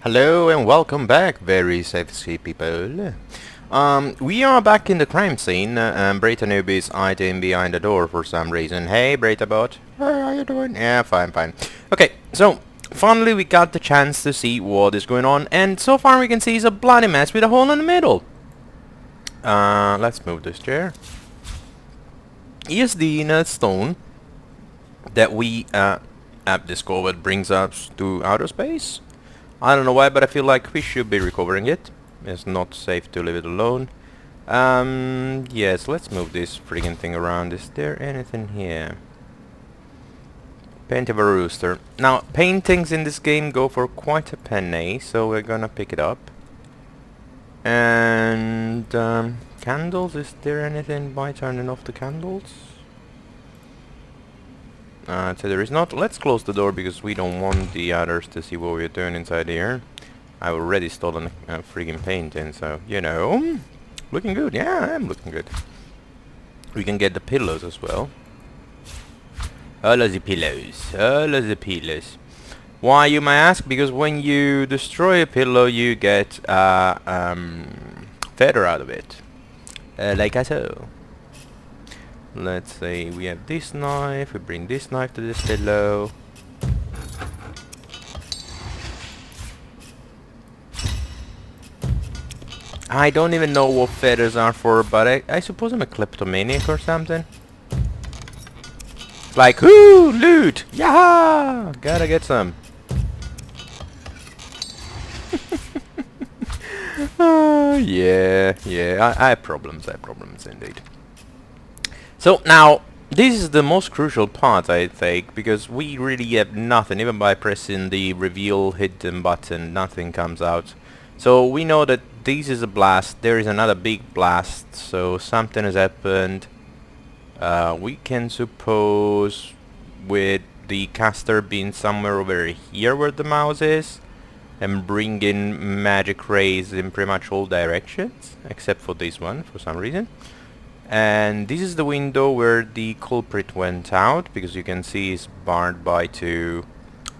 Hello and welcome back, very safety people. We are back in the crime scene, and Brita Noob is hiding behind the door for some reason. Hey, Brita Bot. Hey, how you doing? Yeah, fine. Okay, so finally we got the chance to see what is going on, and so far we can see it's a bloody mess with a hole in the middle. Let's move this chair. Here's the inner stone that we have discovered brings us to outer space. I don't know why, but I feel like we should be recovering it. It's not safe to leave it alone. Yes, let's move this friggin' thing around. Is there anything here? Paint of a rooster. Now, paintings in this game go for quite a penny, so we're gonna pick it up. And, candles, is there anything by turning off the candles? So there is not. Let's close the door because we don't want the others to see what we're doing inside here. I already stolen a friggin' painting, so, you know. Looking good, yeah, I'm looking good. We can get the pillows as well. All of the pillows. Why, you may ask? Because when you destroy a pillow, you get feather out of it. Like so. Let's say we have this knife, we bring this knife to this pillow. I don't even know what feathers are for, but I suppose I'm a kleptomaniac or something. Like, ooh, loot! Yeah! Gotta get some. Yeah, I have problems indeed. So now, this is the most crucial part, I think, because we really have nothing. Even by pressing the reveal hidden button, nothing comes out. So we know that this is a blast, there is another big blast, so something has happened. We can suppose with the caster being somewhere over here where the mouse is, and bringing magic rays in pretty much all directions, except for this one, for some reason. And this is the window where the culprit went out, because you can see it's barred by 2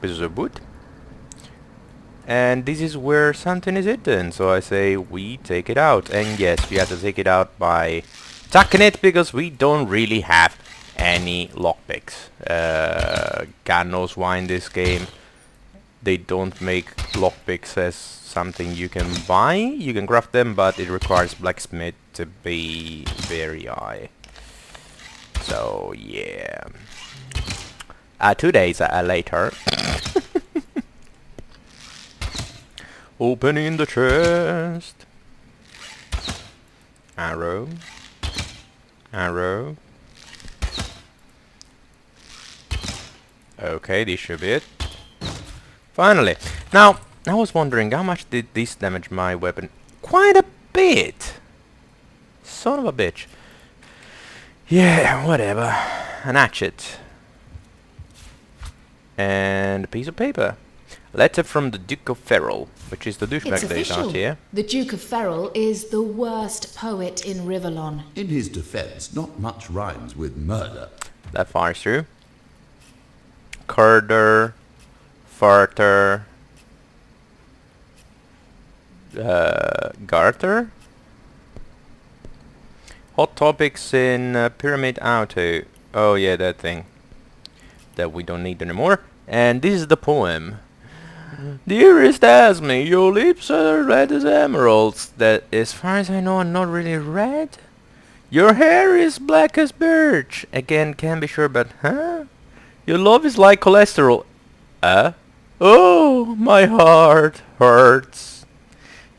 pieces of wood. And this is where something is hidden, so I say we take it out. And yes, we have to take it out by tucking it, because we don't really have any lockpicks. God knows why in this game they don't make lockpicks as something you can buy. You can craft them, but it requires blacksmith to be very high. So yeah. 2 days later. Opening the chest. Arrow. Okay, this should be it. Finally. Now, I was wondering how much did this damage my weapon? Quite a bit. Son of a bitch. Yeah, whatever. An hatchet. And a piece of paper. A letter from the Duke of Ferrol, which is the douchebag that is out here. The Duke of Ferrol is the worst poet in Rivalon. In his defense, not much rhymes with murder. That fires through. Curder. Farter. Garter. Hot topics in Pyramid Auto. Oh yeah, that thing that we don't need anymore. And this is the poem. Dearest Asme, your lips are red as emeralds. That, as far as I know, are not really red. Your hair is black as birch. Again, can't be sure, but huh? Your love is like cholesterol. Oh, my heart hurts.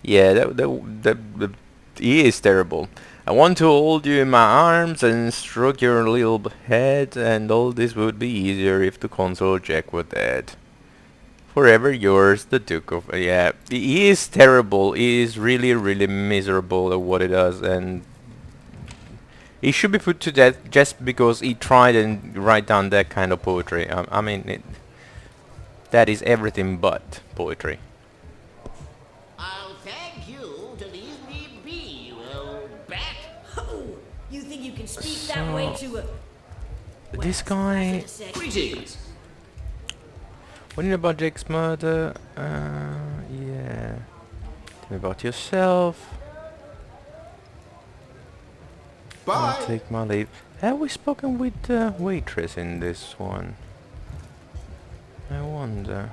Yeah, that he is terrible. I want to hold you in my arms and stroke your little head, and all this would be easier if the console Jack were dead. Forever yours, the Duke of... Yeah, he is terrible. He is really miserable at what he does, and he should be put to death just because he tried and write down that kind of poetry. I mean, that is everything but poetry. I'll thank you to leave me be, you old bat. Oh, you think you can speak that way to a... This guy... Greetings. What do you know about Jake's murder? Yeah. Tell me about yourself. Bye. I'll take my leave. Have we spoken with the waitress in this one? I wonder.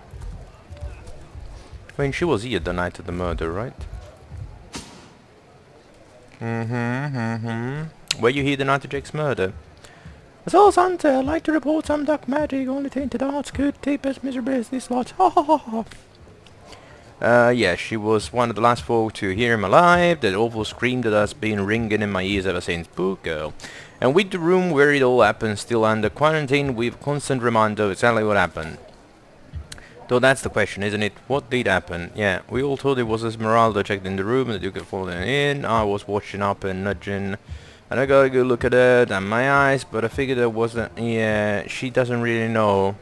I mean, she was here the night of the murder, right? Were you here the night of Jake's murder? So, Santa, I'd like to report some dark magic. Only tainted arts could tape as miserable as this lot. Ha ha ha ha. Yeah, she was one of the last folk to hear him alive. That awful scream that has been ringing in my ears ever since. Poor girl. And with the room where it all happened still under quarantine, we've constant reminder of exactly what happened. So that's the question, isn't it? What did happen? Yeah, we all thought it was Esmeralda checked in the room and the Duke had fallen in. I was watching up and nudging. And I got a good look at it and my eyes, but I figured it wasn't... Yeah, she doesn't really know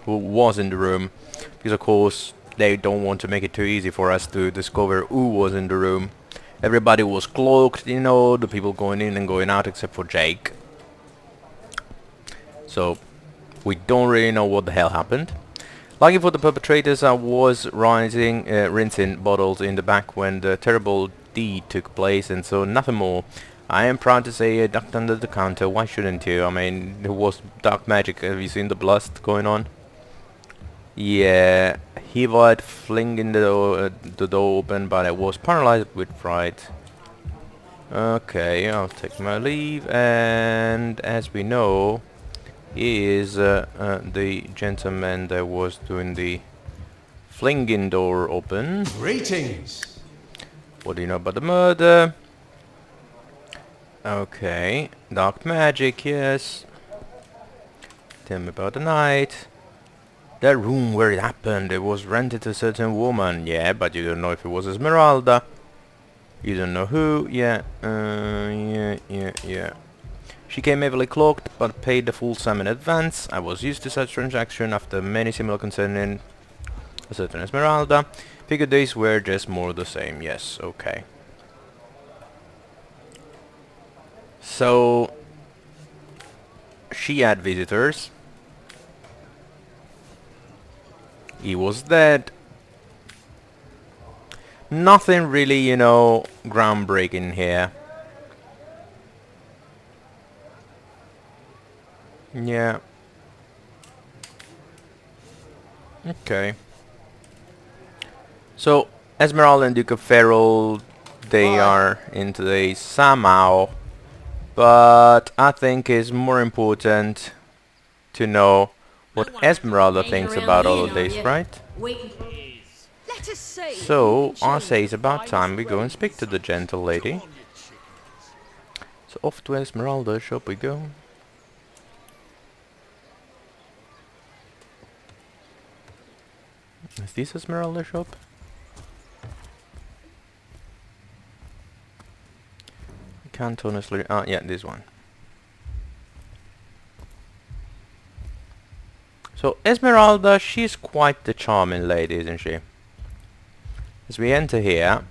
who was in the room. Because of course, they don't want to make it too easy for us to discover who was in the room. Everybody was cloaked, you know, the people going in and going out except for Jake. So, we don't really know what the hell happened. Lucky for the perpetrators, I was rinsing bottles in the back when the terrible deed took place, and so nothing more. I am proud to say I ducked under the counter. Why shouldn't you? I mean, there was dark magic. Have you seen the blast going on? Yeah, he was flinging the door open, but I was paralyzed with fright. Okay, I'll take my leave, and as we know, he is the gentleman that was doing the flinging door open. Greetings. What do you know about the murder? Okay, dark magic, yes. Tell me about the night. That room where it happened, it was rented to a certain woman. Yeah, but you don't know if it was Esmeralda. You don't know who. Yeah, yeah. She came heavily cloaked, but paid the full sum in advance. I was used to such transaction after many similar concerning a certain Esmeralda. Figured these were just more the same. Yes, okay. So, she had visitors. He was dead. Nothing really, you know, groundbreaking here. Yeah. Okay. So, Esmeralda and Duke of Ferrol, they are in today somehow. But I think it's more important to know what Esmeralda thinks about all of this, right? Let us say. So, I say it's about time we go and speak to the gentle lady. So off to Esmeralda's shop we go. Is this Esmeralda's shop? I can't honestly... Ah, yeah, this one. So, Esmeralda, she's quite the charming lady, isn't she? As we enter here...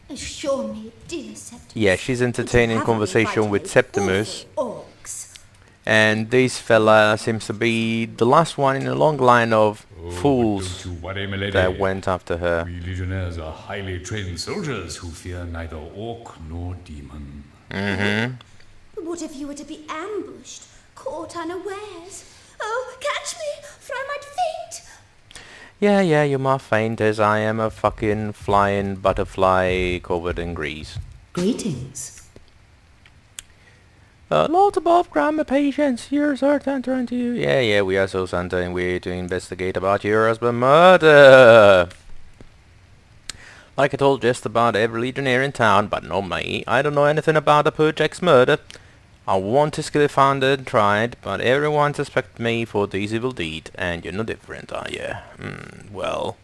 Assure me, dear Septimus. Yeah, she's entertaining that you conversation haven't with invited Septimus. awful orcs. And this fella seems to be the last one in a long line of fools Don't you worry, my lady. that went after her. We legionnaires are highly trained soldiers who fear neither orc nor demon. But what if you were to be ambushed, caught unawares? Oh, catch me, for I might faint. Yeah, you might faint as I am a fucking flying butterfly covered in grease. Greetings. Lords above, grant me patience. Here, sir, turn to you. Yeah, we are so Santa and we're here to investigate about your husband murder. Like I told just about every legionnaire in town, but not me. I don't know anything about the poor Jack's murder. I want to get found and tried, but everyone suspects me for this evil deed, and you're no different, are you? Well,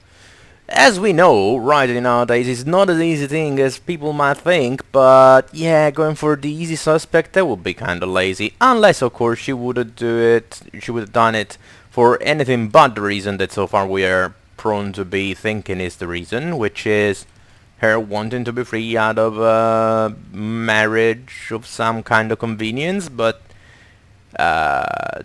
as we know, writing nowadays is not as easy thing as people might think, but yeah, going for the easy suspect, that would be kinda lazy. Unless, of course, she would have done it for anything but the reason that so far we are prone to be thinking is the reason, which is her wanting to be free out of a marriage of some kind of convenience, but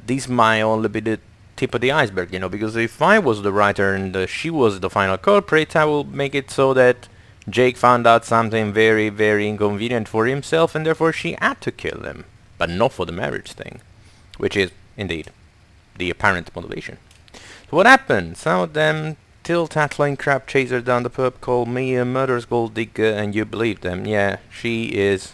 this might only be the tip of the iceberg, you know, because if I was the writer and she was the final culprit, I will make it so that Jake found out something very, very inconvenient for himself, and therefore she had to kill him, but not for the marriage thing, which is, indeed, the apparent motivation. So what happened? Some of them till-tattling crap chaser down the pub called me a murderous gold digger, and you believe them. Yeah, she is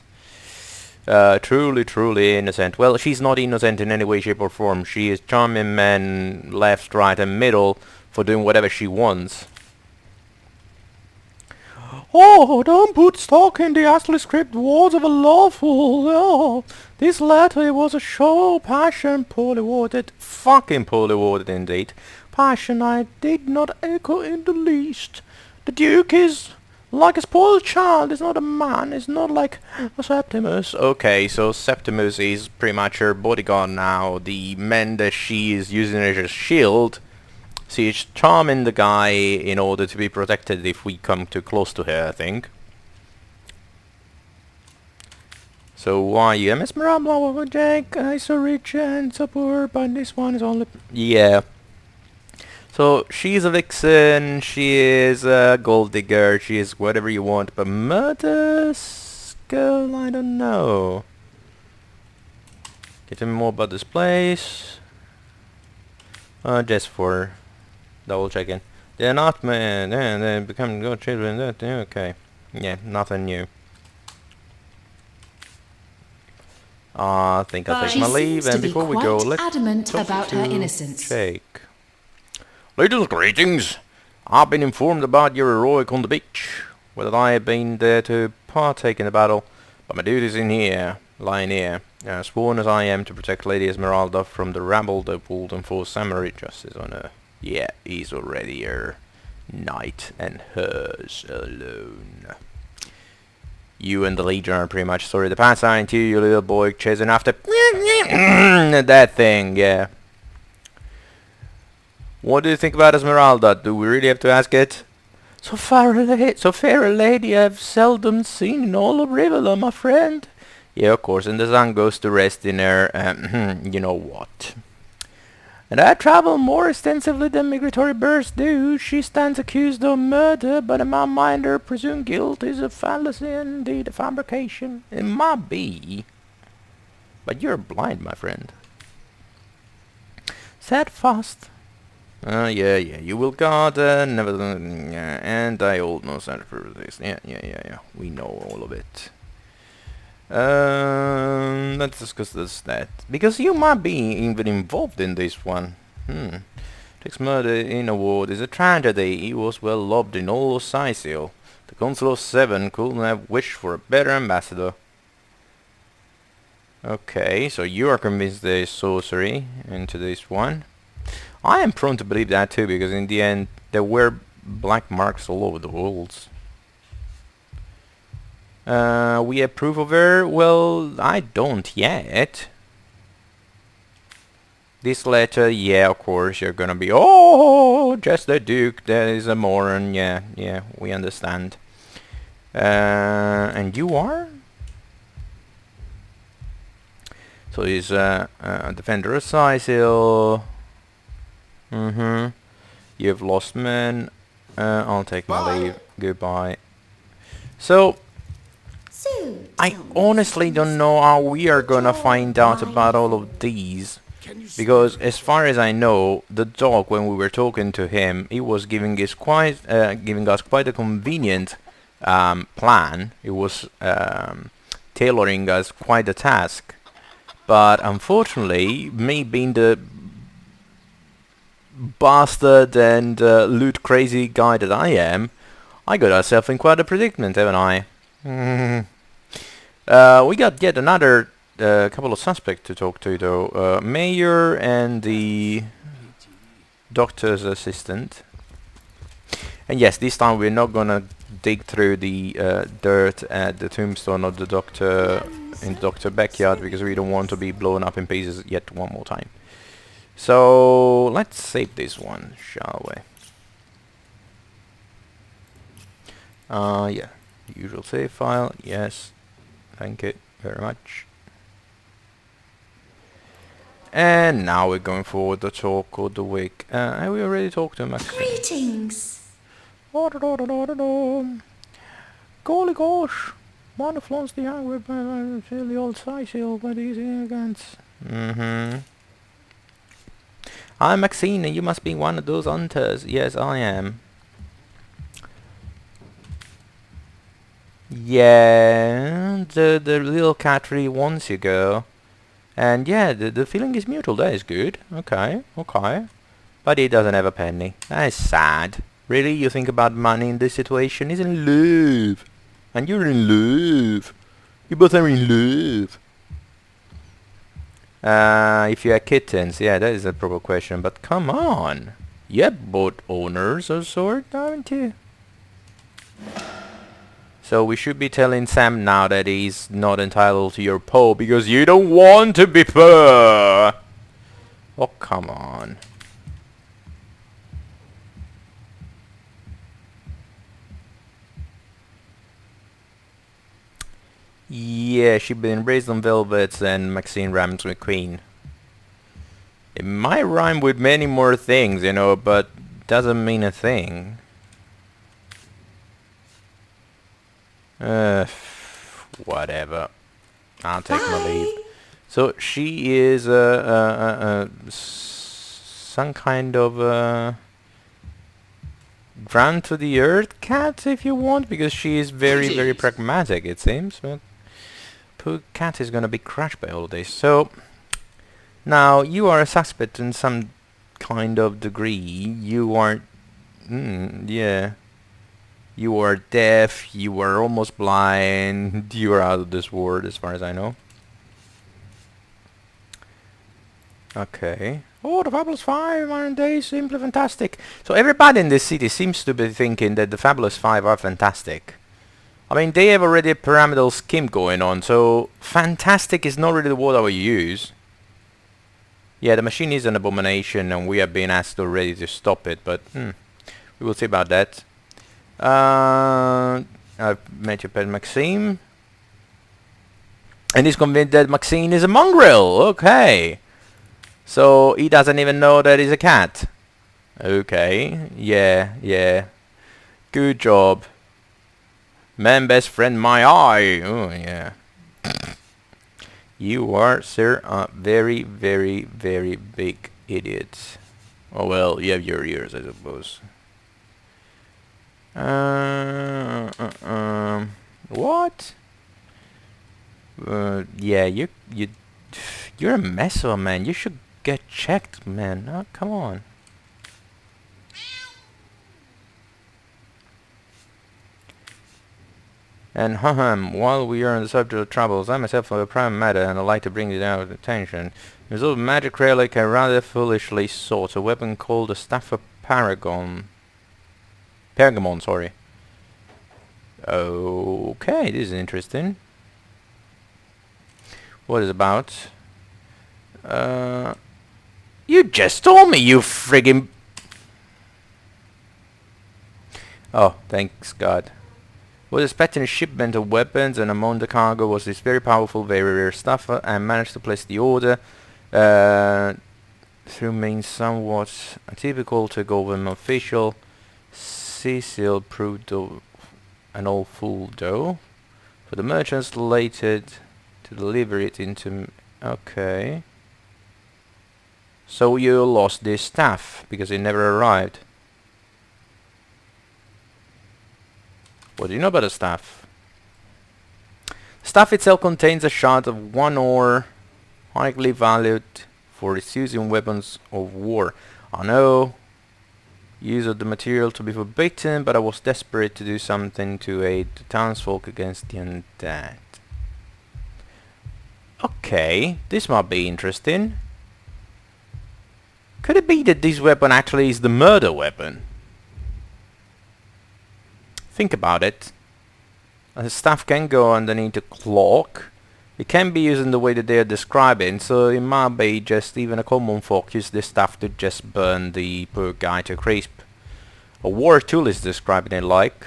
truly, truly innocent. Well, she's not innocent in any way, shape or form. She is charming men left, right and middle for doing whatever she wants. Oh, don't put stock in the Astley script words of a lawful. Oh, this letter was a show passion poorly worded. Fucking poorly worded indeed. Passion I did not echo in the least. The Duke is like a spoiled child. Is not a man. Is not like a Septimus. Okay, so Septimus is pretty much her bodyguard now. The men that she is using as a shield. She is charming the guy in order to be protected if we come too close to her, I think. So why you Esmeralda, Jack? I so rich and so poor, but this one is only... Yeah. So she's a vixen, she is a gold digger, she is whatever you want, but murderous girl, I don't know. Get me more about this place. Just for double checking. They're not men, and they become good children. That okay. Yeah, nothing new. I think I'll take my leave, and before we go, let's adamant talk about to her innocence. Jake. Ladies, greetings. I've been informed about your heroic on the beach. Whether I have been there to partake in the battle, but my duties in here, lying here, sworn as I am to protect Lady Esmeralda from the rabble that would enforce summary justice on her. Yeah, he's already her knight and hers alone. You and the Legion are pretty much sorry to pass on to you, little boy chasing after that thing, yeah. What do you think about Esmeralda? Do we really have to ask it? So fair a lady I've seldom seen in all of Rivella, my friend. Yeah, of course, and the sun goes to rest in her, you know what. And I travel more extensively than migratory birds do. She stands accused of murder, but in my mind her presumed guilt is a fallacy and indeed a fabrication. It might be. But you're blind, my friend. Steadfast. Yeah, you will guard, never, and I all know that for this. Yeah, we know all of it. Let's discuss this, that. Because you might be even involved in this one. Jack's murder in a ward is a tragedy. He was well loved in all of Sicil. The Council of Seven couldn't have wished for a better ambassador. Okay, so you are convinced there is sorcery into this one. I am prone to believe that too, because in the end there were black marks all over the walls. We have proof of her? Well, I don't yet. This letter, yeah, of course, you're gonna be, oh, just the Duke, that is a moron, yeah, we understand. And you are? So he's a defender of Sicil. You've lost men. I'll take my leave. Goodbye. So, I honestly don't know how we are gonna find out about all of these. Because as far as I know, the dog, when we were talking to him, he was giving us quite a convenient plan. He was tailoring us quite a task. But unfortunately, me being the bastard and loot crazy guy that I am, I got ourselves in quite a predicament, haven't I? We got yet another couple of suspects to talk to, though. Mayor and the doctor's assistant. And yes, this time we're not gonna dig through the dirt at the tombstone of the doctor in the doctor's backyard, because we don't want to be blown up in pieces yet one more time. So let's save this one, shall we? Yeah, usual save file. Yes, thank you very much. And now we're going forward the talk of the week. And we already talked to Max. Greetings. Golly gosh, one flaunts the angry by the old size hill by these arrogants. I'm Maxine, and you must be one of those hunters. Yes, I am. Yeah, the little cat really wants you, girl. And yeah, the feeling is mutual. That is good. Okay, okay. But he doesn't have a penny. That is sad. Really, you think about money in this situation? He's in love. And you're in love. You both are in love. If you are kittens, yeah, that is a proper question. But come on. You're both owners of sort, aren't you? So we should be telling Sam now that he's not entitled to your paw because you don't want to be poor. Oh, come on. Yeah, she's been raised on velvets and Maxine rhymes with queen. It might rhyme with many more things, you know, but doesn't mean a thing. Whatever. I'll take my leave. So she is some kind of ground to the earth cat, if you want, because she is very, very pragmatic, it seems. But poor cat is gonna be crushed by all this. So now you are a suspect in some kind of degree. You are, yeah. You are deaf, you are almost blind, you are out of this world as far as I know. Okay. Oh, the Fabulous Five, aren't they simply fantastic? So everybody in this city seems to be thinking that the Fabulous Five are fantastic. I mean, they have already a pyramidal scheme going on, so fantastic is not really the word I would use. Yeah, the machine is an abomination and we have been asked already to stop it, but we will see about that. I've met your pet Maxime. And he's convinced that Maxine is a mongrel. Okay. So he doesn't even know that he's a cat. Okay. Yeah, yeah. Good job. Man best friend my eye. Oh, yeah. You are, sir, a very, very, very big idiot. Oh, well, you have your ears, I suppose. What? Yeah, you're a mess of a man. You should get checked, man. Oh, come on. And while we are on the subject of troubles, I myself have a prime matter and I'd like to bring it out of attention. There's a magic relic I rather foolishly sought, a weapon called the Staff of Pergamon, sorry. Okay, this is interesting. What is it about? You just told me, you friggin'... Oh, thanks God. Was expecting a shipment of weapons, and among the cargo was this very powerful, very rare stuff. I managed to place the order. Through means somewhat atypical to a government official. Cecil proved an old fool, though. For the merchants later to deliver it into... Okay. So you lost this staff because it never arrived. What do you know about the staff? The staff itself contains a shard of 1 ore, highly valued for its use in weapons of war. I know use of the material to be forbidden, but I was desperate to do something to aid the townsfolk against the undead. Okay, this might be interesting. Could it be that this weapon actually is the murder weapon? Think about it. The staff can go underneath a cloak. It can be used in the way that they are describing, so it might be just even a common folk use this stuff to just burn the poor guy to a crisp. A war tool is describing it like.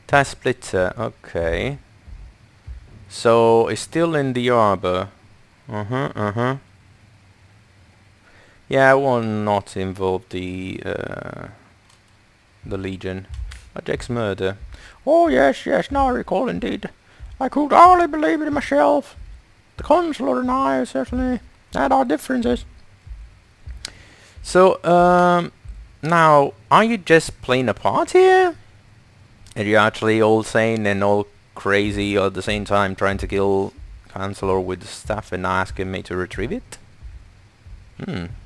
Tie splitter, okay. So it's still in the arbor. Uh-huh. Yeah, I will not involve the Legion. Jack's murder. Oh yes, now I recall indeed. I could hardly believe it myself. The Consular and I certainly had our differences. So, now, are you just playing a part here? Are you actually all sane and all crazy at the same time trying to kill Chancellor with the staff and asking me to retrieve it?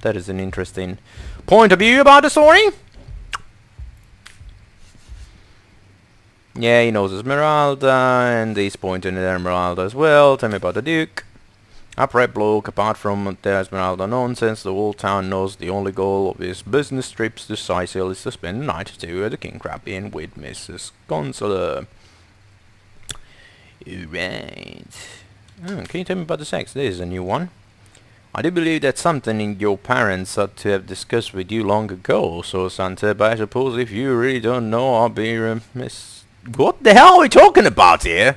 That is an interesting point of view about the story. Yeah, he knows Esmeralda, and he's pointing at Esmeralda as well. Tell me about the Duke. Upright bloke, apart from the Esmeralda nonsense, the whole town knows the only goal of his business trips to Sicily is to spend a night or two at the King Crab Inn with Mrs. Consular. Right. Can you tell me about the sex? This is a new one. I do believe that's something your parents ought to have discussed with you long ago, so Santa, but I suppose if you really don't know, I'll be remiss. What the hell are we talking about here?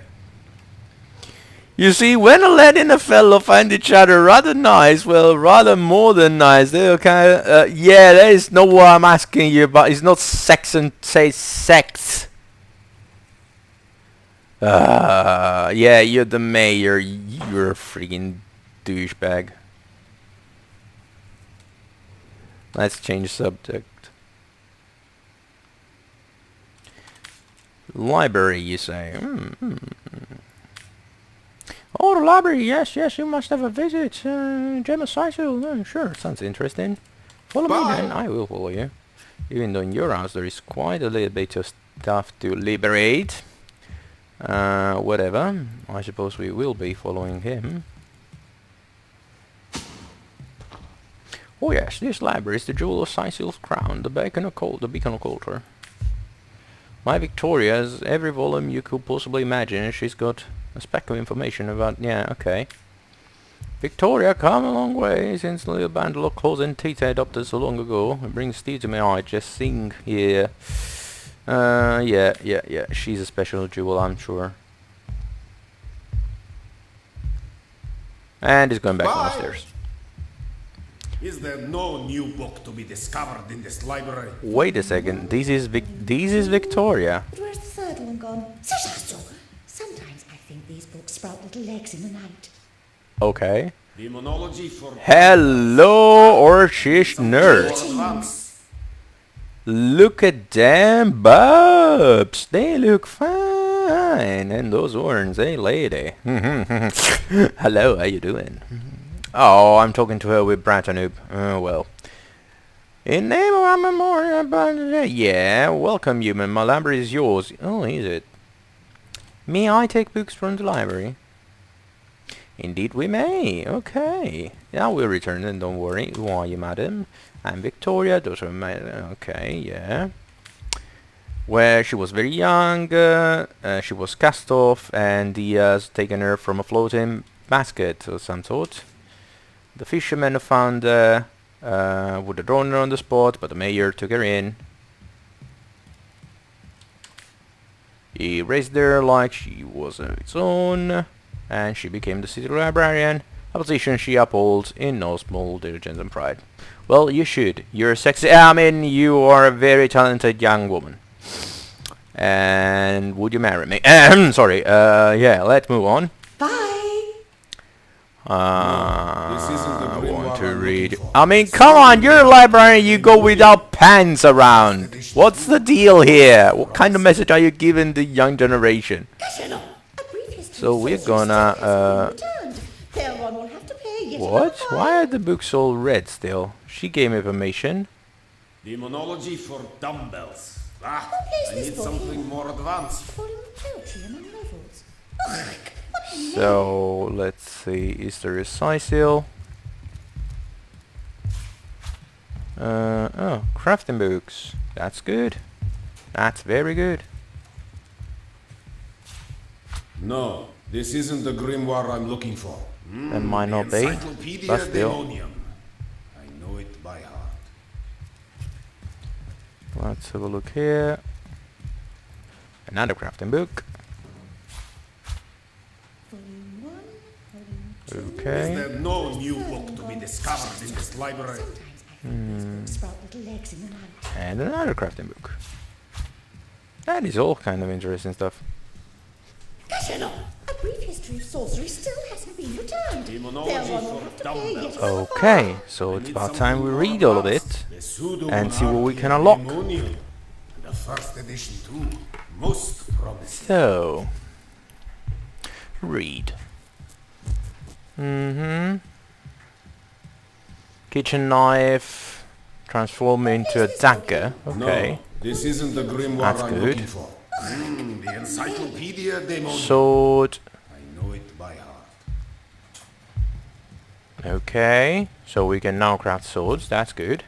You see, when a lad and a fellow find each other rather nice, well, rather more than nice, they'll kind of, yeah, that is not what I'm asking you about. It's not sex and say sex. Yeah, you're the mayor. You're a freaking douchebag. Let's change subject. Library, you say? Oh, the library, yes, you must have a visit. Gemma Sisel, sure, sounds interesting. Follow me then, I will follow you. Even though in your house there is quite a little bit of stuff to liberate. Whatever, I suppose we will be following him. Oh yes, this library is the jewel of Sisel's crown, the beacon of culture. My Victoria has every volume you could possibly imagine, and she's got a speck of information about... Yeah, okay. Victoria come a long way since the little bundle of clothes and teeth I adopted so long ago. It brings tears to my eye just seeing here. Yeah. She's a special jewel, I'm sure. And he's going back downstairs. Is there no new book to be discovered in this library? Wait a second. This is Victoria. But where's the third one gone? Sometimes I think these books sprout little legs in the night. Okay. Demonology for... Hello, Orcish nurse. Look at them bubs. They look fine. And those horns, hey lady. Hello, how you doing? Oh, I'm talking to her with Bratanoop. Oh, well. In name of our memorial... Yeah, welcome, human. My library is yours. Oh, is it? May I take books from the library? Indeed we may. Okay. I will return them, don't worry. Who are you, madam? I'm Victoria, daughter of my... Okay, yeah. Where she was very young, she was cast off, and he has taken her from a floating basket of some sort. The fishermen found would have drawn her on the spot, but the mayor took her in. He raised her like she was its own, and she became the city librarian, a position she upholds in no small diligence and pride. Well, you should. You're sexy. I mean, you are a very talented young woman. And would you marry me? Sorry. Yeah, let's move on. I want to read. I mean, come on, you're a librarian, you go without pants around. What's the deal here? What kind of message are you giving the young generation? So we're gonna, what? Why are the books all red still? She gave me information. Demonology for dumbbells. I need something more advanced. So let's see, is there a Sicil? Oh, crafting books. That's good. That's very good. No, this isn't the grimoire I'm looking for. That might not be, but still. I know it by heart. Let's have a look here. Another crafting book. Okay. Is there no new book to be discovered in this library? Sprout little legs in the night. And another crafting book. That is all kind of interesting stuff. A brief history of sorcery still hasn't been returned. Demonology for dumbbells. Okay, so it's about time we read all of it and see what we can unlock. The first edition too. Most promising. So, read. Kitchen knife, transform into a dagger. Okay. No, this isn't the grimoire That's I'm good. looking for. The Encyclopedia Demonium. Sword. I know it by heart. Okay, so we can now craft swords. That's good.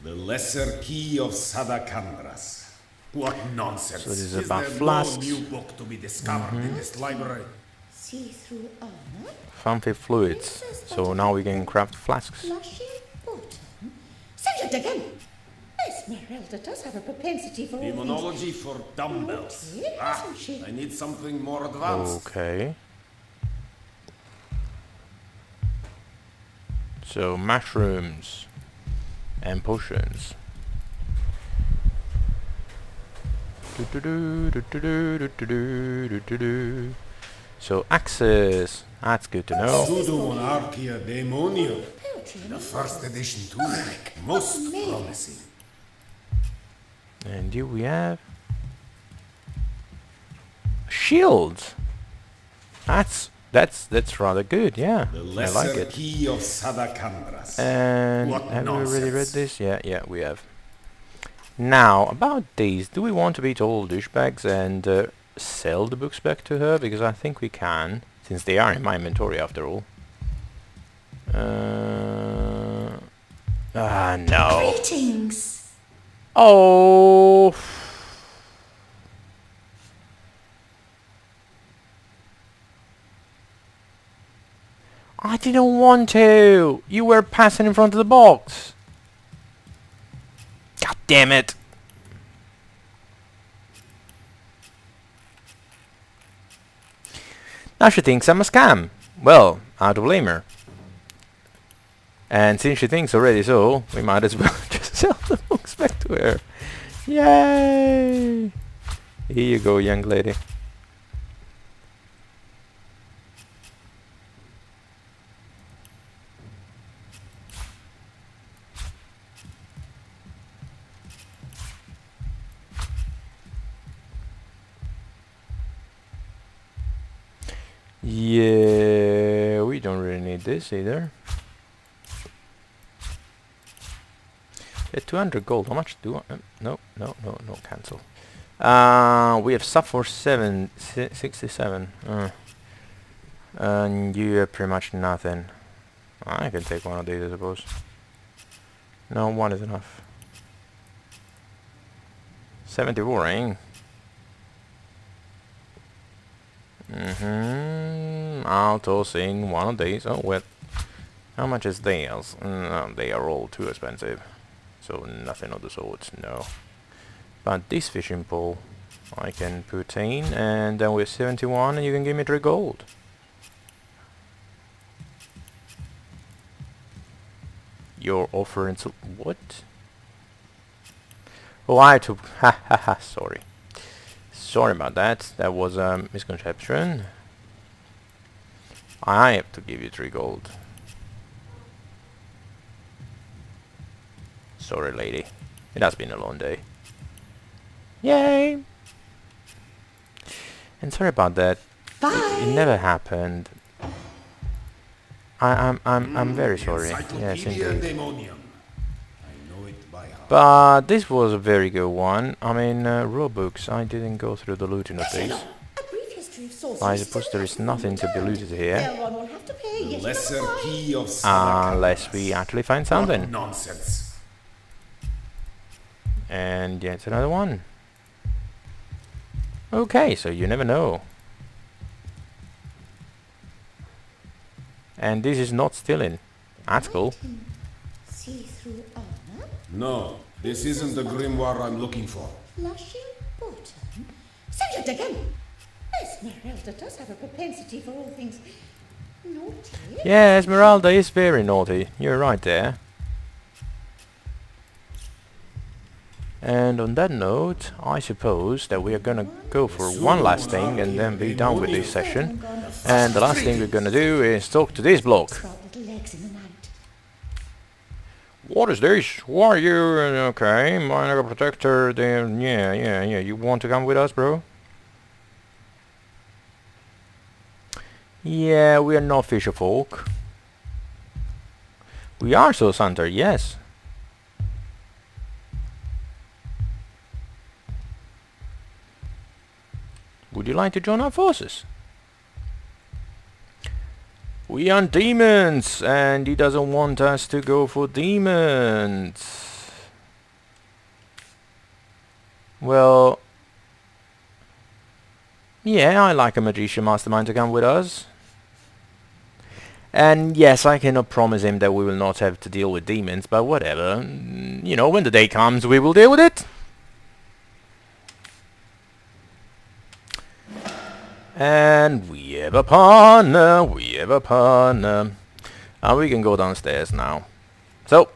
The Lesser Key of Sadakandras. What nonsense. So this is Is about there flasks. no new book to be discovered in this library? See-through armor. Fancy fluids. So now we can craft flasks. Flushy bottom. Sergeant again. Esmeralda does have a propensity for all things. Demonology for dumbbells. Naughty, isn't she? I need something more advanced. Okay. So mushrooms and potions. So axes. That's good to know. Pseudo-Monarchia Demonium. The first edition too. Most promising. And here we have shields. That's rather good, yeah. The I Lesser like it. Key of Sadakandras. And What have we already read nonsense. this? Yeah, we have. Now, about these, do we want to be total douchebags and sell the books back to her? Because I think we can, since they are in my inventory after all. No. Greetings. Oh. I didn't want to. You were passing in front of the box. God damn it. Now she thinks I'm a scam. Well, I don't blame her. And since she thinks already so, we might as well just sell the books back to her. Yay! Here you go, young lady. Yeah, we don't really need this either. Yeah, 200 gold. How much do I... no, cancel. We have stuff for 67. And you have pretty much nothing. I can take one of these, I suppose. No, one is enough. 74, eh? I'll tossing one of these. Oh, well. How much is theirs? No, they are all too expensive. So nothing of the sorts, no. But this fishing pole I can put in, and then we're 71 and you can give me 3 gold. Your offer and so what? Oh, I took sorry. Sorry about that. That was a misconception. I have to give you 3 gold. Sorry, lady. It has been a long day. Yay! And sorry about that. It never happened. I'm very sorry. Yes, indeed. Demonium. I know it by heart. But this was a very good one. I mean, rule books. I didn't go through the looting of these. A brief history of sorcery. I suppose there is nothing to be looted here, Everyone will have to pay The yet Lesser another fine. Key of Sadakandras. unless we actually find What something. nonsense. And yet another one. Okay, so you never know. And this is not stealing. That's cool. See-through armor. No, this isn't the grimoire I'm looking for. Flushing bottom. Sergeant again. Esmeralda does have a propensity for all things naughty. Yeah, Esmeralda is very naughty. You're right there. And on that note, I suppose that we are gonna go for one last thing and then be done with this session. And the last thing we're gonna do is talk to this bloke. Sprout little legs in the night. What is this? Why are you? Okay, minor protector. Then yeah. You want to come with us, bro? Yeah, we are not fisher folk. We are source hunter, yes. Would you like to join our forces? We are demons, and he doesn't want us to go for demons. Well, yeah, I like a magician mastermind to come with us. And yes, I cannot promise him that we will not have to deal with demons, but whatever. You know, when the day comes, we will deal with it. And we have a partner, and we can go downstairs now. So,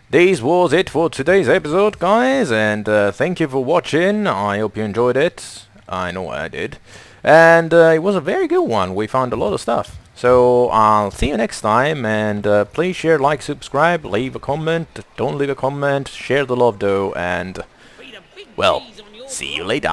this was it for today's episode, guys, and thank you for watching. I hope you enjoyed it. I know I did. And it was a very good one. We found a lot of stuff. So, I'll see you next time, and please share, like, subscribe, leave a comment, don't leave a comment, share the love though, and, well, see you later.